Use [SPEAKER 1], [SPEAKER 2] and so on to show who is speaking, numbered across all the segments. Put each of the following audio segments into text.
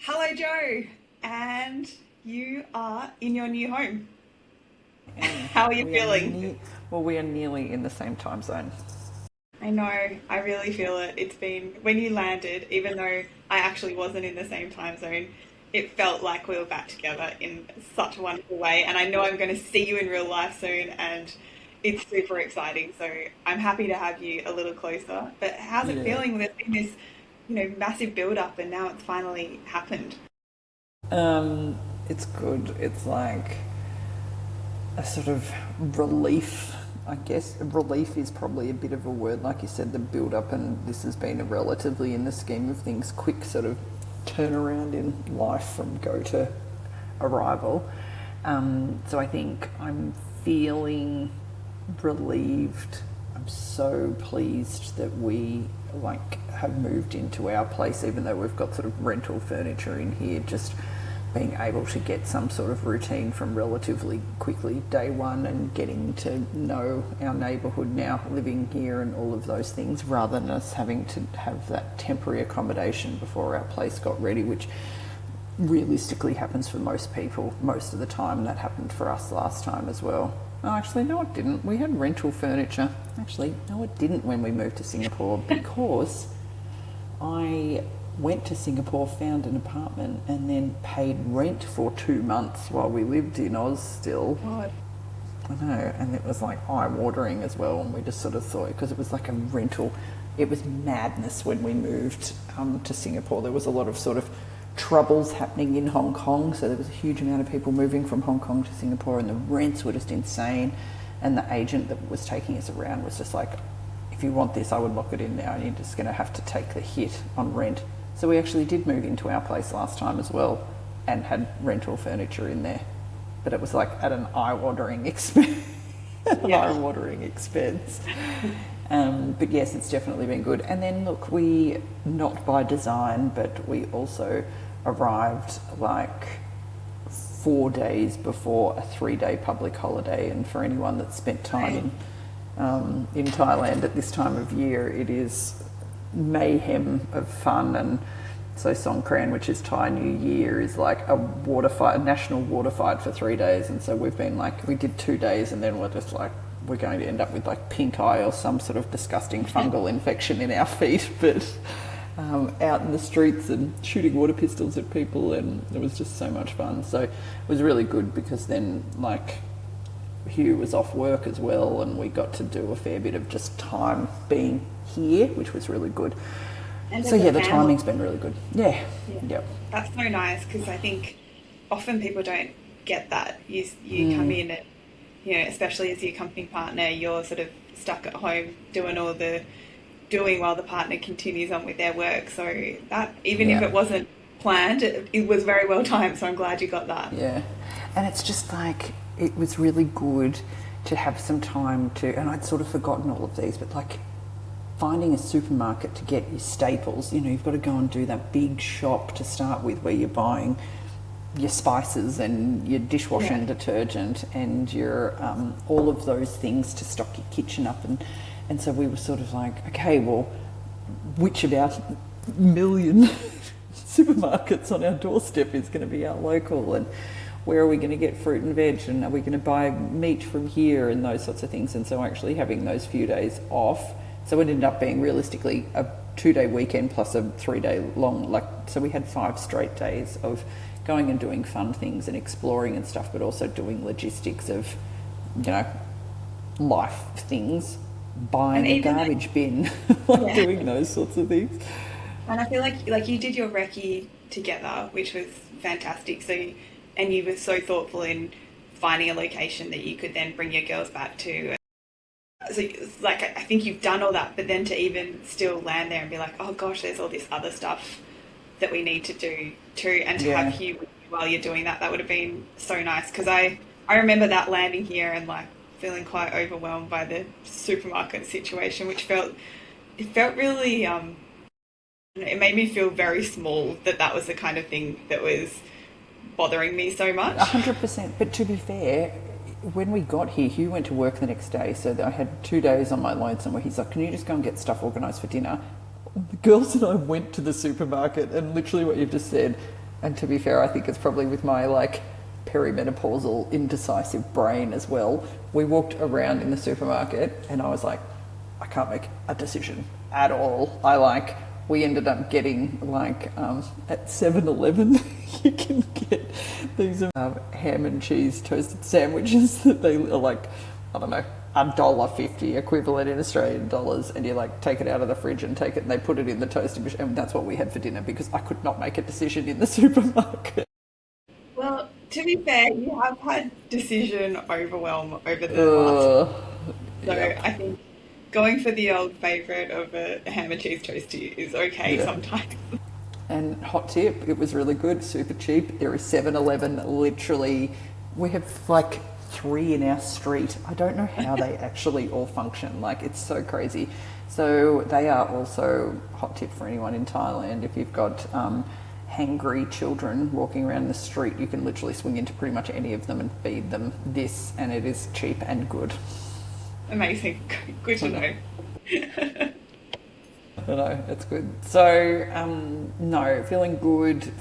[SPEAKER 1] Hello, Joe, and you are in your new home.
[SPEAKER 2] And
[SPEAKER 1] How are you
[SPEAKER 2] we are
[SPEAKER 1] feeling?
[SPEAKER 2] we are nearly in the same time zone.
[SPEAKER 1] I know, I really feel it. It's been, when you landed, even though I actually wasn't in the same time zone, it felt like we were back together in such a wonderful way. And I know I'm going to see you in real life soon, and it's super exciting. So I'm happy to have you a little closer. But how's it
[SPEAKER 2] Yeah.
[SPEAKER 1] feeling? There's been this, massive build up, and now it's finally happened.
[SPEAKER 2] Um, it's good. It's like a sort of relief, I guess. Relief is probably a bit of a word, like you said, the build up, and this has been a relatively, in the scheme of things, quick sort of turnaround in life from go to arrival. So I think I'm feeling relieved. I'm so pleased that we have moved into our place, even though we've got sort of rental furniture in here. Just being able to get some sort of routine from relatively quickly day one, and getting to know our neighbourhood now, living here, and all of those things, rather than us having to have that temporary accommodation before our place got ready, which realistically happens for most people most of the time. That happened for us last time as well. Oh, actually, no, it didn't. We had rental furniture. Actually, no, it didn't when we moved to Singapore, because I went to Singapore, found an apartment, and then paid rent for 2 months while we lived in Oz still.
[SPEAKER 1] God.
[SPEAKER 2] I know, and it was like eye-watering as well, and we just sort of thought, because it was like a rental, it was madness when we moved to Singapore. There was a lot of sort of troubles happening in Hong Kong, so there was a huge amount of people moving from Hong Kong to Singapore, and the rents were just insane, and the agent that was taking us around was just like, if you want this, I would lock it in now, and you're just going to have to take the hit on rent. So we actually did move into our place last time as well, and had rental furniture in there, but it was like at an eye-watering expense. An
[SPEAKER 1] Yeah.
[SPEAKER 2] eye-watering expense. But yes, it's definitely been good. And then look, we, not by design, but we also arrived like 4 days before a 3-day public holiday. And for anyone that's spent time in Thailand at this time of year, it is mayhem of fun. And so Songkran, which is Thai New Year, is like a water fight, a national water fight for 3 days. And so we've been like, we did 2 days, and then we're just like, we're going to end up with like pink eye or some sort of disgusting fungal infection in our feet. But out in the streets and shooting water pistols at people, and it was just so much fun. So it was really good, because then like Hugh was off work as well, and we got to do a fair bit of just time being here, which was really good.
[SPEAKER 1] And
[SPEAKER 2] So
[SPEAKER 1] as a
[SPEAKER 2] yeah, the
[SPEAKER 1] family.
[SPEAKER 2] timing's been really good. Yeah,
[SPEAKER 1] Yeah.
[SPEAKER 2] yep,
[SPEAKER 1] That's so nice because I think often people don't get that. You come in at, especially as the accompanying partner, you're sort of stuck at home doing all the doing while the partner continues on with their work. So that, even if
[SPEAKER 2] yeah,
[SPEAKER 1] it wasn't planned, it was very well timed. So I'm glad you got that.
[SPEAKER 2] yeah. And it's just like, it was really good to have some time to, and I'd sort of forgotten all of these, but like finding a supermarket to get your staples. You've got to go and do that big shop to start with, where you're buying your spices and your dishwashing
[SPEAKER 1] Yeah.
[SPEAKER 2] detergent and your all of those things to stock your kitchen up. And so we were sort of like, okay, well, which of our million supermarkets on our doorstep is going to be our local, and where are we going to get fruit and veg, and are we going to buy meat from here, and those sorts of things. And so actually having those few days off, so it ended up being realistically a 2-day weekend plus a 3-day long, like, so we had 5 straight days of going and doing fun things and exploring and stuff, but also doing logistics of, life things,
[SPEAKER 1] And
[SPEAKER 2] buying a
[SPEAKER 1] even like,
[SPEAKER 2] garbage bin, like
[SPEAKER 1] yeah.
[SPEAKER 2] doing those sorts of things.
[SPEAKER 1] And I feel like you did your recce together, which was fantastic. So, and you were so thoughtful in finding a location that you could then bring your girls back to. So it's like, I think you've done all that, but then to even still land there and be like, oh gosh, there's all this other stuff that we need to do too, and to have
[SPEAKER 2] Yeah,
[SPEAKER 1] Hugh with you while you're doing that, that would have been so nice. Because I remember that landing here and like feeling quite overwhelmed by the supermarket situation, which felt really it made me feel very small that that was the kind of thing that was bothering me so much.
[SPEAKER 2] 100%. But to be fair, when we got here, Hugh went to work the next day, so I had 2 days on my lonesome where he's like, can you just go and get stuff organised for dinner? The girls and I went to the supermarket, and literally what you've just said, And to be fair, I think it's probably with my like perimenopausal indecisive brain as well. We walked around in the supermarket and I was like, I can't make a decision at all. We ended up getting like at 7-Eleven you can get these ham and cheese toasted sandwiches that they are like, I don't know, $1.50 equivalent in Australian dollars, and you like take it out of the fridge and take it and they put it in the toasting machine, and that's what we had for dinner because I could not make a decision in the supermarket.
[SPEAKER 1] Well, to be fair, you have had decision overwhelm over the last. So
[SPEAKER 2] Yep.
[SPEAKER 1] I think going for the old favourite of a ham and cheese toastie is okay
[SPEAKER 2] Yeah.
[SPEAKER 1] sometimes.
[SPEAKER 2] And hot tip, it was really good, super cheap. There is 7-Eleven literally, we have like 3 in our street. I don't know how they actually all function. Like, it's so crazy. So they are also, hot tip for anyone in Thailand, if you've got hangry children walking around the street, you can literally swing into pretty much any of them and feed them this, and it is cheap and good.
[SPEAKER 1] Amazing. Good to know.
[SPEAKER 2] I know, it's good. So, no, feeling good,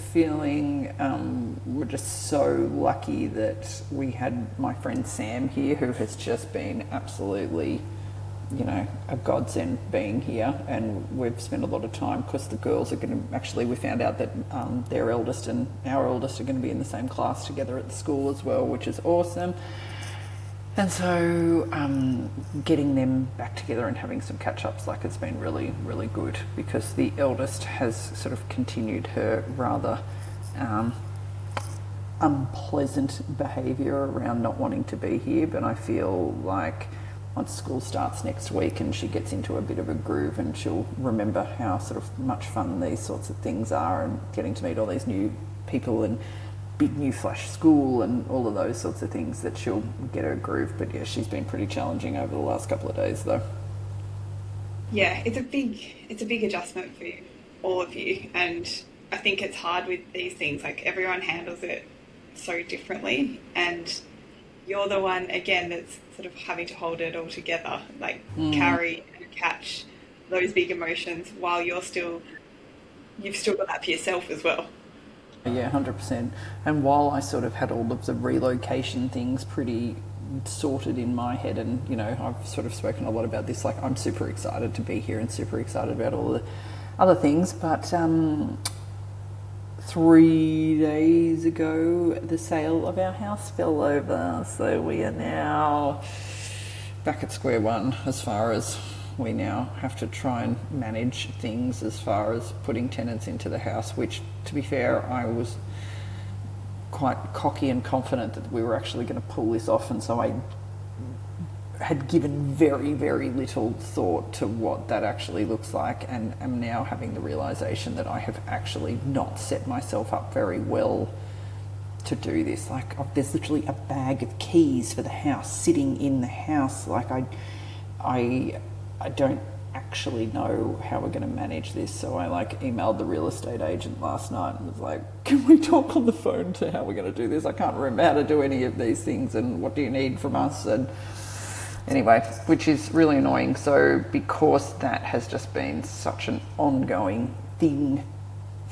[SPEAKER 2] we're just so lucky that we had my friend Sam here, who has just been absolutely, a godsend being here. And we've spent a lot of time because the girls are going to, actually, we found out that their eldest and our eldest are going to be in the same class together at the school as well, which is awesome. And so getting them back together and having some catch-ups, like, it's been really, really good because the eldest has sort of continued her rather unpleasant behaviour around not wanting to be here. But I feel like once school starts next week and she gets into a bit of a groove and she'll remember how sort of much fun these sorts of things are and getting to meet all these new people and big new flash school and all of those sorts of things, that she'll get her groove. But yeah, she's been pretty challenging over the last couple of days though.
[SPEAKER 1] Yeah, it's a big adjustment for all of you, and I think it's hard with these things. Like, everyone handles it so differently, and you're the one again that's sort of having to hold it all together, like carry and catch those big emotions while you've still got that for yourself as well.
[SPEAKER 2] Yeah, 100%. And while I sort of had all of the relocation things pretty sorted in my head, and I've sort of spoken a lot about this, like, I'm super excited to be here and super excited about all the other things, but 3 days ago the sale of our house fell over, so we are now back at square one as far as we now have to try and manage things as far as putting tenants into the house, which, to be fair, I was quite cocky and confident that we were actually going to pull this off, and so I had given very, very little thought to what that actually looks like, and am now having the realisation that I have actually not set myself up very well to do this. Like, there's literally a bag of keys for the house sitting in the house. Like, I don't actually know how we're going to manage this, so I emailed the real estate agent last night and was like, can we talk on the phone to how we're going to do this? I can't remember how to do any of these things, and what do you need from us? And anyway, which is really annoying. So because that has just been such an ongoing thing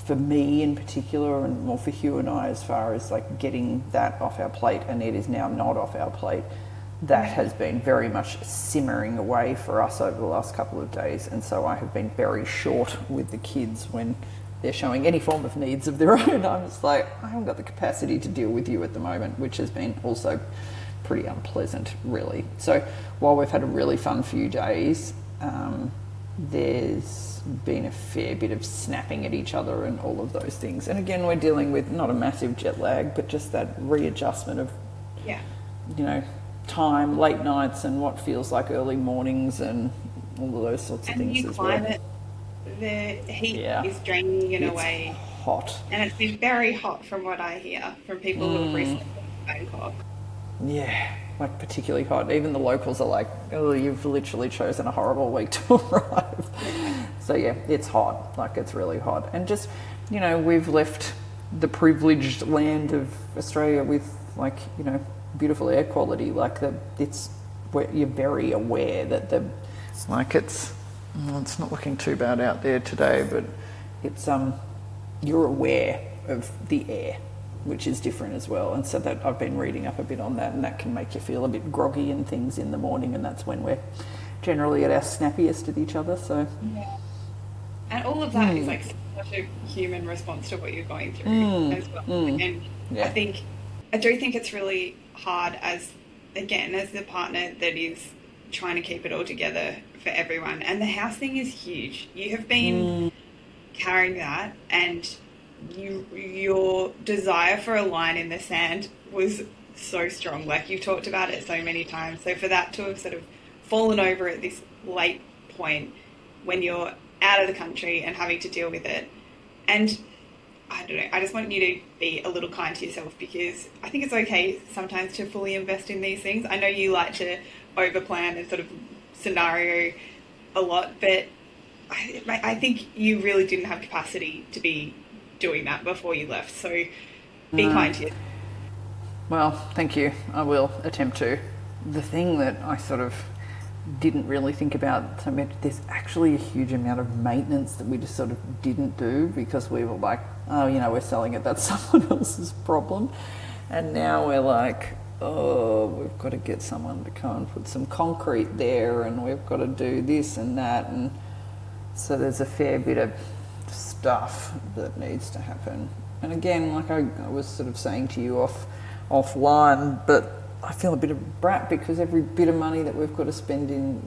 [SPEAKER 2] for me in particular, and more for Hugh and I, as far as getting that off our plate, and it is now not off our plate, that has been very much simmering away for us over the last couple of days. And so I have been very short with the kids when they're showing any form of needs of their own. I'm just like, I haven't got the capacity to deal with you at the moment, which has been also pretty unpleasant, really. So while we've had a really fun few days, there's been a fair bit of snapping at each other and all of those things. And again, we're dealing with not a massive jet lag, but just that readjustment of, time, late nights, and what feels like early mornings, and all of those sorts of things
[SPEAKER 1] New
[SPEAKER 2] as
[SPEAKER 1] climate, the heat is draining in a way.
[SPEAKER 2] Hot.
[SPEAKER 1] And it's been very hot from what I hear from people who have recently been to Bangkok.
[SPEAKER 2] Yeah, particularly hot. Even the locals are like, oh, you've literally chosen a horrible week to arrive. So yeah, it's hot. It's really hot. And just, we've left the privileged land of Australia with beautiful air quality. It's where you're very aware that it's not looking too bad out there today, but it's you're aware of the air, which is different as well. And so that I've been reading up a bit on that, and that can make you feel a bit groggy and things in the morning, and that's when we're generally at our snappiest at each other. So
[SPEAKER 1] Yeah. And all of that is like such a human response to what you're going through as well. And
[SPEAKER 2] yeah.
[SPEAKER 1] I do think it's really hard as the partner that is trying to keep it all together for everyone. And the house thing is huge. You have been carrying that, and your desire for a line in the sand was so strong. Like, you've talked about it so many times. So for that to have sort of fallen over at this late point when you're out of the country and having to deal with it, and I don't know, I just want you to be a little kind to yourself, because I think it's okay sometimes to fully invest in these things. I know you like to overplan and sort of scenario a lot, but I think you really didn't have capacity to be doing that before you left. So be kind to yourself.
[SPEAKER 2] Well, thank you. I will attempt to. The thing that I sort of didn't really think about, so there's actually a huge amount of maintenance that we just sort of didn't do because we were like, oh, we're selling it, that's someone else's problem. And now we're like, oh, we've got to get someone to come and put some concrete there, and we've got to do this and that. And so there's a fair bit of stuff that needs to happen. And again, like I was sort of saying to you offline, but I feel a bit of a brat because every bit of money that we've got to spend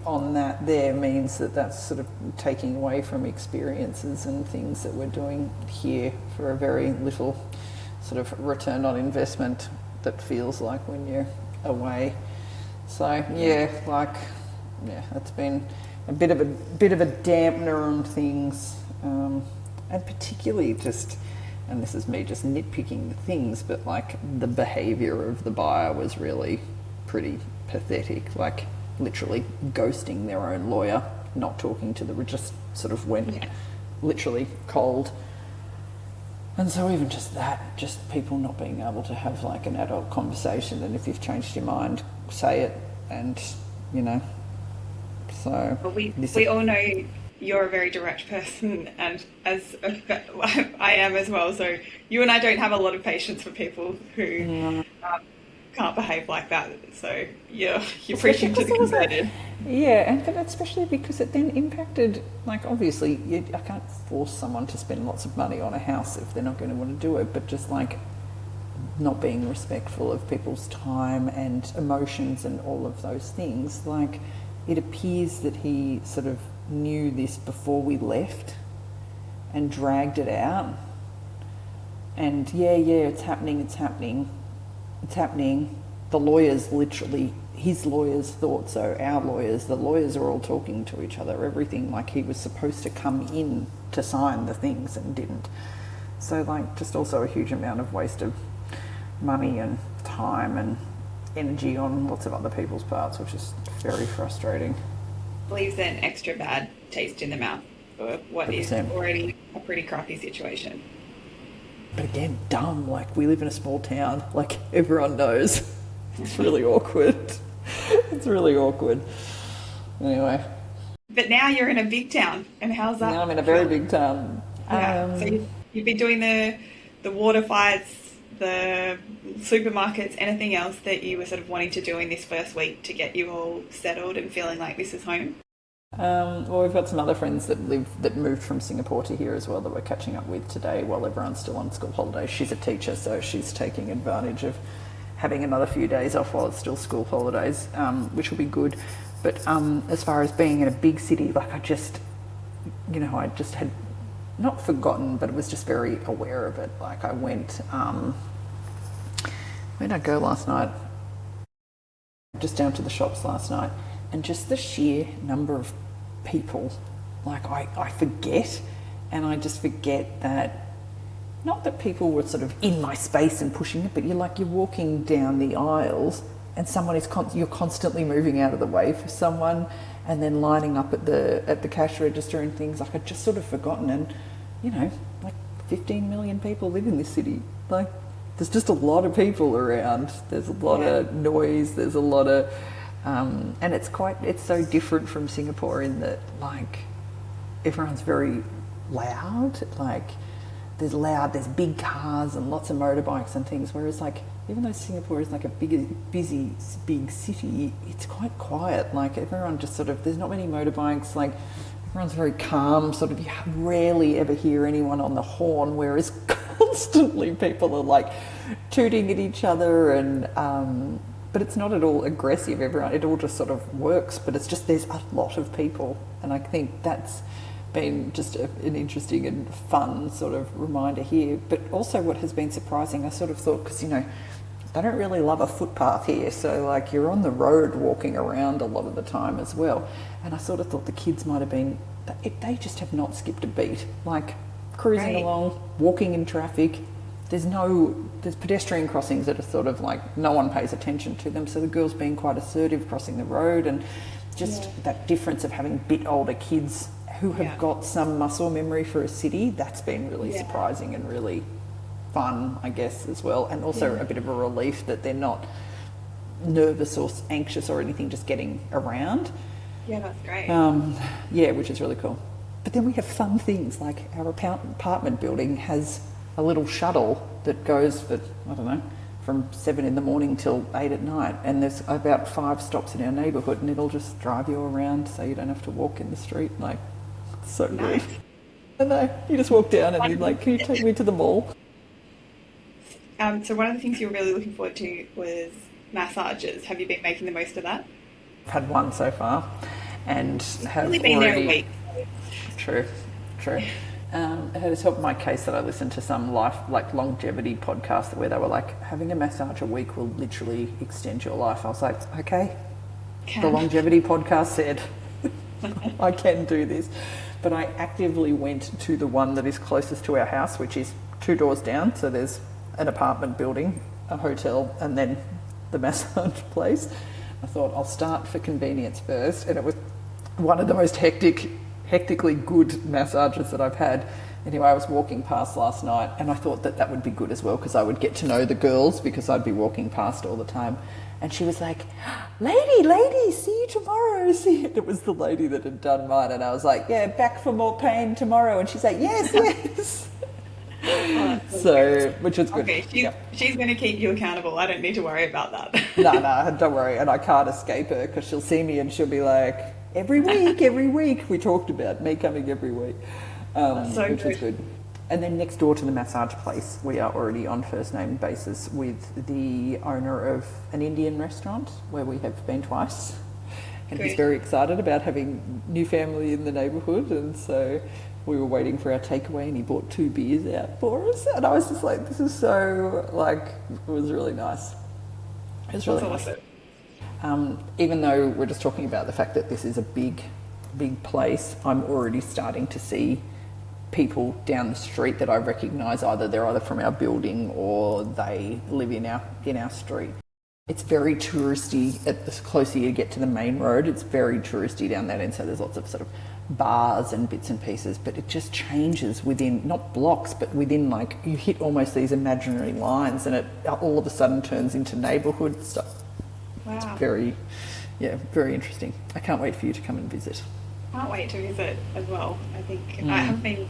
[SPEAKER 2] on that there means that that's sort of taking away from experiences and things that we're doing here for a very little sort of return on investment that feels like when you're away. So it's been a bit of a dampener on things, and particularly just. And this is me just nitpicking the things, but like the behaviour of the buyer was really pretty pathetic. Like literally ghosting their own lawyer, not talking to the, just sort of went literally cold. And so even just that, just people not being able to have like an adult conversation, and if you've changed your mind, say it, and so.
[SPEAKER 1] Well, we all know you're a very direct person, and I am as well. So you and I don't have a lot of patience for people who can't behave like that. So you're preaching to the converted.
[SPEAKER 2] Yeah, and but especially because it then impacted, like obviously I can't force someone to spend lots of money on a house if they're not going to want to do it, but just like not being respectful of people's time and emotions and all of those things. Like it appears that he sort of knew this before we left and dragged it out, and it's happening, the lawyers literally, his lawyers thought so, our lawyers, the lawyers are all talking to each other, everything, like he was supposed to come in to sign the things and didn't. So like just also a huge amount of waste of money and time and energy on lots of other people's parts, which is very frustrating.
[SPEAKER 1] Leaves an extra bad taste in the mouth for what is already a pretty crappy situation.
[SPEAKER 2] But again, dumb. Like we live in a small town. Like everyone knows. It's really awkward. It's really awkward. Anyway.
[SPEAKER 1] But now you're in a big town, and how's that?
[SPEAKER 2] Now I'm in a very big town.
[SPEAKER 1] Yeah. So you've been doing the water fights, the supermarkets, anything else that you were sort of wanting to do in this first week to get you all settled and feeling like this is home?
[SPEAKER 2] Well, we've got some other friends that moved from Singapore to here as well that we're catching up with today while everyone's still on school holidays. She's a teacher, so she's taking advantage of having another few days off while it's still school holidays, which will be good. But as far as being in a big city, like I just had not forgotten, but it was just very aware of it. Like I went, where did I go last night? Just down to the shops last night, and just the sheer number of people, like I forget, and I just forget that, not that people were sort of in my space and pushing it, but you're walking down the aisles and someone is you're constantly moving out of the way for someone, and then lining up at the cash register and things. Like I'd just sort of forgotten, and like 15 million people live in this city. Like there's just a lot of people around. There's a lot of noise. There's a lot of and it's so different from Singapore in that like everyone's very loud. Like there's loud, there's big cars and lots of motorbikes and things. Whereas like, even though Singapore is like a busy, big city, it's quite quiet. Like everyone just sort of, there's not many motorbikes. Like everyone's very calm. Sort of, you rarely ever hear anyone on the horn. Whereas constantly people are like tooting at each other and. But it's not at all aggressive. Everyone, it all just sort of works. But it's just there's a lot of people, and I think that's been just an interesting and fun sort of reminder here. But also, what has been surprising, I sort of thought, because they don't really love a footpath here, so like you're on the road walking around a lot of the time as well. And I sort of thought the kids might have been, they just have not skipped a beat, like cruising along, walking in traffic. There's pedestrian crossings that are sort of like no one pays attention to them. So the girls being quite assertive crossing the road, and just that difference of having a bit older kids who have got some muscle memory for a city, that's been really surprising and really fun, I guess, as well. And also a bit of a relief that they're not nervous or anxious or anything, just getting around.
[SPEAKER 1] Yeah, that's great.
[SPEAKER 2] Which is really cool. But then we have fun things like our apartment building has a little shuttle that goes for, I don't know, from 7 a.m. till 8 p.m, and there's about 5 stops in our neighbourhood, and it'll just drive you around so you don't have to walk in the street. Like, it's so good. I know, you just walk down and you're like, can you take me to the mall?
[SPEAKER 1] So one of the things you were really looking forward to was massages. Have you been making the most of that?
[SPEAKER 2] I've had one so far, and have
[SPEAKER 1] only been there a week.
[SPEAKER 2] True. It has helped my case that I listened to some longevity podcast where they were like, having a massage a week will literally extend your life. I was like, okay, the longevity podcast said I can do this. But I actively went to the one that is closest to our house, which is 2 doors down. So there's an apartment building, a hotel, and then the massage place. I thought I'll start for convenience first, and it was one of the most hectically good massages that I've had. Anyway, I was walking past last night, and I thought that would be good as well, because I would get to know the girls, because I'd be walking past all the time. And she was like, lady, see you tomorrow. It was the lady that had done mine, and I was like, yeah, back for more pain tomorrow. And she's like, yes. So, which was good.
[SPEAKER 1] Okay, she's going to keep you accountable. I don't need to worry about that.
[SPEAKER 2] No, don't worry. And I can't escape her, because she'll see me and she'll be like, every week. We talked about me coming every week, which was good. And then next door to the massage place, we are already on first name basis with the owner of an Indian restaurant where we have been twice. And he's very excited about having new family in the neighbourhood. And so we were waiting for our takeaway, and he bought 2 beers out for us. And I was just like, this is so, it was really nice. It was really nice. Even though we're just talking about the fact that this is a big place, I'm already starting to see people down the street that I recognise. They're either from our building or they live in our street. It's very touristy. The closer you get to the main road, it's very touristy down that end. So there's lots of sort of bars and bits and pieces, but it just changes within, not blocks, but within, like, you hit almost these imaginary lines, and it all of a sudden turns into neighbourhood stuff.
[SPEAKER 1] Wow.
[SPEAKER 2] It's very interesting. I can't wait for you to come and visit.
[SPEAKER 1] Can't wait to visit as well. I think I haven't been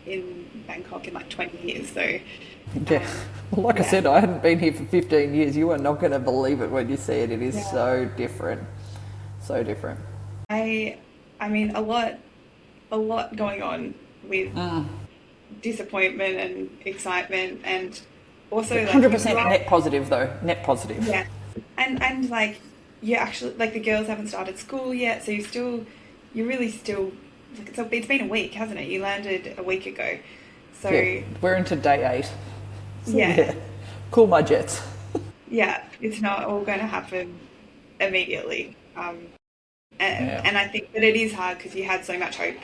[SPEAKER 1] in Bangkok in like 20 years, so
[SPEAKER 2] Well, I said, I hadn't been here for 15 years. You are not going to believe it when you see it. It is so different.
[SPEAKER 1] I mean, a lot going on with disappointment and excitement, and also
[SPEAKER 2] 100% net positive though. Net positive.
[SPEAKER 1] Yeah. And like, you actually, like, the girls haven't started school yet, so you're really still, like, it's been a week, hasn't it? You landed a week ago. So
[SPEAKER 2] we're into day 8. So, cool my jets.
[SPEAKER 1] It's not all going to happen immediately. And I think that it is hard because you had so much hope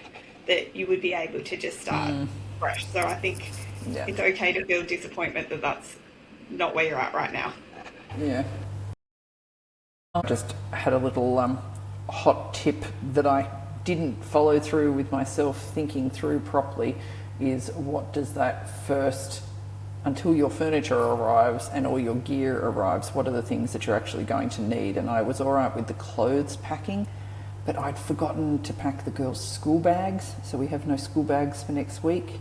[SPEAKER 1] that you would be able to just start fresh. So I think it's okay to feel disappointment that that's not where you're at right now.
[SPEAKER 2] Yeah. I just had a little hot tip that I didn't follow through with myself thinking through properly, is what does that first, until your furniture arrives and all your gear arrives, what are the things that you're actually going to need? And I was all right with the clothes packing, but I'd forgotten to pack the girls' school bags, so we have no school bags for next week.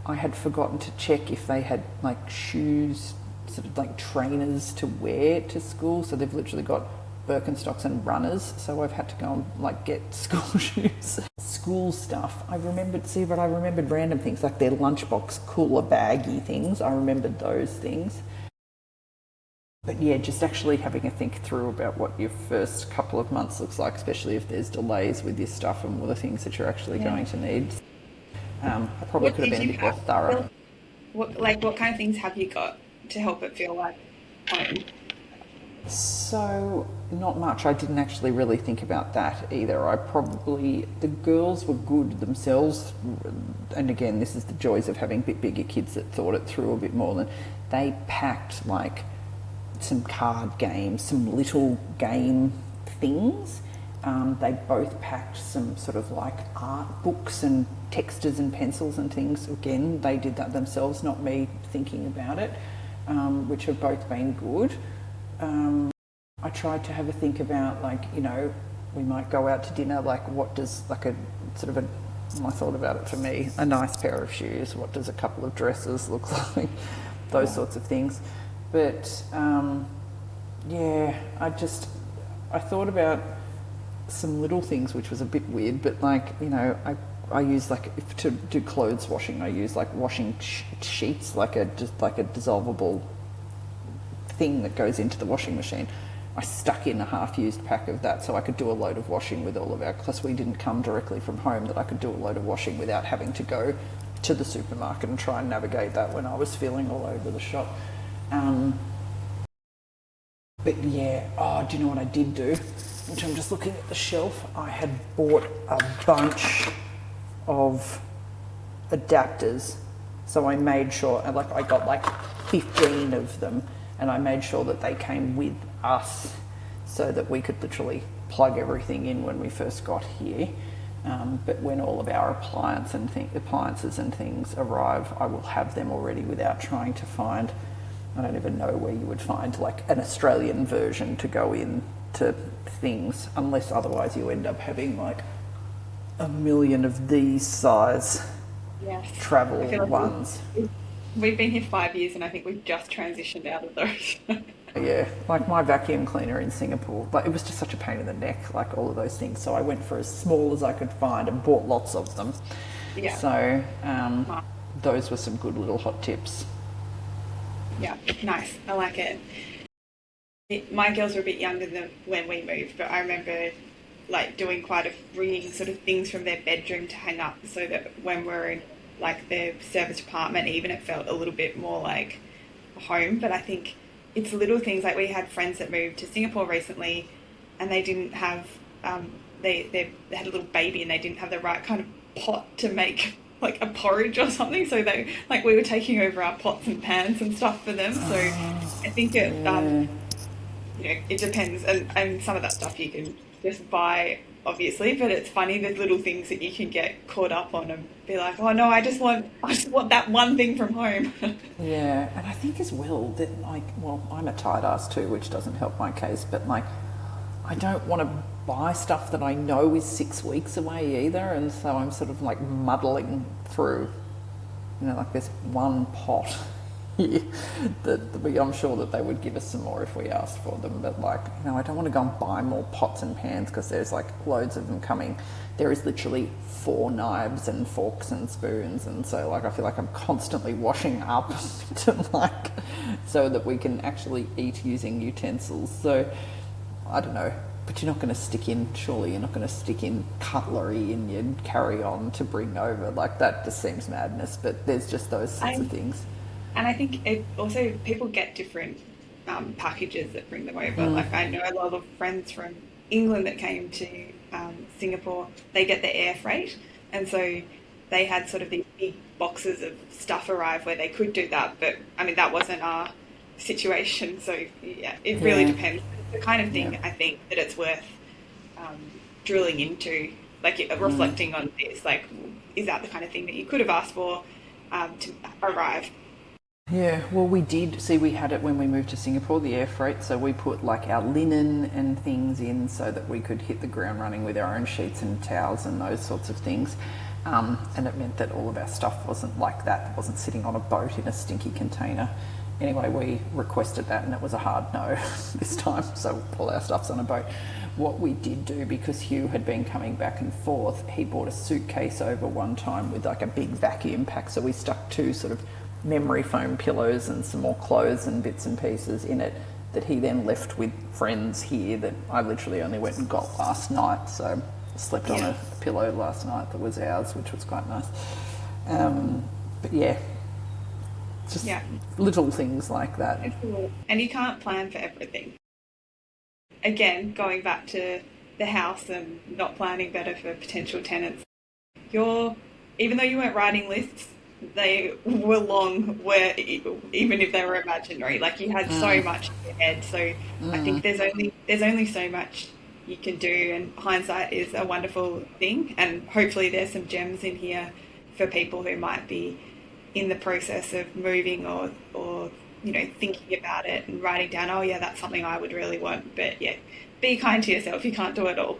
[SPEAKER 2] I had forgotten to check if they had like shoes, sort of like trainers to wear to school. So they've literally got Birkenstocks and runners. So I've had to go and like get school shoes. School stuff. I remembered random things like their lunchbox cooler baggy things. I remembered those things. But yeah, just actually having a think through about what your first couple of months looks like, especially if there's delays with your stuff and all the things that you're actually going to need. I probably could have been a bit more thorough.
[SPEAKER 1] What kind of things have you got to help it feel like home?
[SPEAKER 2] So, not much. I didn't actually really think about that either. The girls were good themselves, and again, this is the joys of having a bit bigger kids that thought it through a bit more than they packed like some card games, some little game things. They both packed some sort of like art books and textures and pencils and things. Again, they did that themselves, not me thinking about it, which have both been good. I tried to have a think about like, we might go out to dinner, like what does like a sort of I thought about it for me, a nice pair of shoes, what does a couple of dresses look like, those sorts of things. But I thought about some little things, which was a bit weird, but like, I use like, if to do clothes washing, I use like washing sheets, just like a dissolvable thing that goes into the washing machine. I stuck in a half-used pack of that so I could do a load of washing with all of our, because we didn't come directly from home, that I could do a load of washing without having to go to the supermarket and try and navigate that when I was feeling all over the shop. But yeah, do you know what I did do? Which I'm just looking at the shelf. I had bought a bunch of adapters. So I made sure, I got like 15 of them, and I made sure that they came with us so that we could literally plug everything in when we first got here. But when all of our appliances and things arrive, I will have them already without trying to find, I don't even know where you would find like an Australian version to go in to things, unless otherwise you end up having like a million of these size travel ones.
[SPEAKER 1] We've been here 5 years and I think we've just transitioned out of those.
[SPEAKER 2] Yeah, like my vacuum cleaner in Singapore, like it was just such a pain in the neck, like all of those things. So I went for as small as I could find and bought lots of them.
[SPEAKER 1] Yeah.
[SPEAKER 2] So those were some good little hot tips.
[SPEAKER 1] Yeah, nice. I like it. My girls were a bit younger than when we moved, but I remember like doing bringing sort of things from their bedroom to hang up, so that when we're in like the service apartment, even it felt a little bit more like home. But I think it's little things, like we had friends that moved to Singapore recently, and they didn't have they had a little baby and they didn't have the right kind of pot to make like a porridge or something, so we were taking over our pots and pans and stuff for them. So I think it depends, and some of that stuff you can just buy, obviously, but it's funny the little things that you can get caught up on and be like, oh no, I just want that one thing from home.
[SPEAKER 2] Yeah, and I think as well that I'm a tight ass too, which doesn't help my case, but I don't want to buy stuff that I know is 6 weeks away either, and so I'm sort of like muddling through, like there's one pot here that I'm sure that they would give us some more if we asked for them, but I don't want to go and buy more pots and pans because there's like loads of them coming. There is literally 4 knives and forks and spoons, and so I feel like I'm constantly washing up so that we can actually eat using utensils. So I don't know, but you're not going to stick in cutlery in your carry-on to bring over. Like that just seems madness, but there's just those sorts of things.
[SPEAKER 1] And I think it also, people get different packages that bring them over. Like I know a lot of friends from England that came to Singapore, they get the air freight, and so they had sort of these big boxes of stuff arrive where they could do that, but I mean that wasn't our situation. So yeah, it really depends. It's the kind of thing I think that it's worth drilling into, like reflecting on this, like is that the kind of thing that you could have asked for to arrive?
[SPEAKER 2] Yeah, well, we did. See, we had it when we moved to Singapore, the air freight, so we put like our linen and things in so that we could hit the ground running with our own sheets and towels and those sorts of things. And it meant that all of our stuff wasn't like that, wasn't sitting on a boat in a stinky container. Anyway, we requested that and it was a hard no this time, so all our stuff's on a boat. What we did do, because Hugh had been coming back and forth, he bought a suitcase over one time with like a big vacuum pack, so we stuck 2 sort of memory foam pillows and some more clothes and bits and pieces in it that he then left with friends here that I literally only went and got last night, so I slept on a pillow last night that was ours, which was quite nice. But yeah, just little things like that.
[SPEAKER 1] And you can't plan for everything. Again, going back to the house and not planning better for potential tenants. Even though you weren't writing lists, they were long, even if they were imaginary. Like, you had so much in your head. So I think there's only so much you can do, and hindsight is a wonderful thing. And hopefully there's some gems in here for people who might be in the process of moving or thinking about it and writing down, oh yeah, that's something I would really want. But yeah, be kind to yourself. You can't do it all.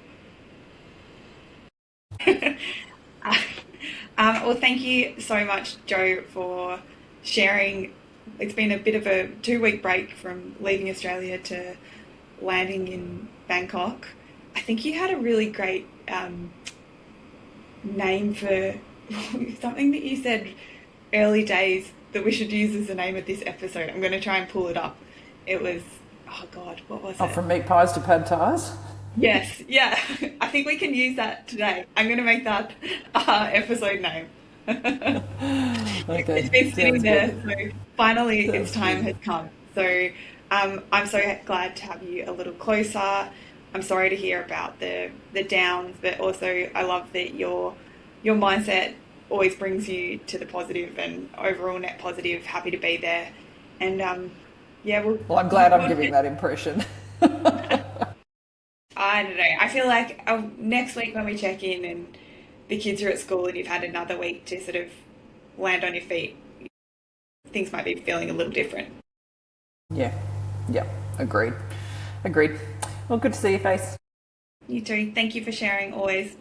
[SPEAKER 1] Well, thank you so much, Joe, for sharing. It's been a bit of a 2-week break from leaving Australia to landing in Bangkok. I think you had a really great name for something that you said early days that we should use as the name of this episode. I'm going to try and pull it up. It was, oh God, what was it?
[SPEAKER 2] From meat pies to pad thais?
[SPEAKER 1] Yes, yeah. I think we can use that today. I'm going to make that episode name.
[SPEAKER 2] Okay.
[SPEAKER 1] It's been sitting there, so finally its time has come. So I'm so glad to have you a little closer. I'm sorry to hear about the downs, but also I love that your mindset always brings you to the positive, and overall net positive. Happy to be there. And well,
[SPEAKER 2] I'm glad I'm giving that impression.
[SPEAKER 1] I don't know. I feel like next week when we check in and the kids are at school and you've had another week to sort of land on your feet, things might be feeling a little different.
[SPEAKER 2] Yeah. Agreed. Well, good to see your face.
[SPEAKER 1] You too. Thank you for sharing always.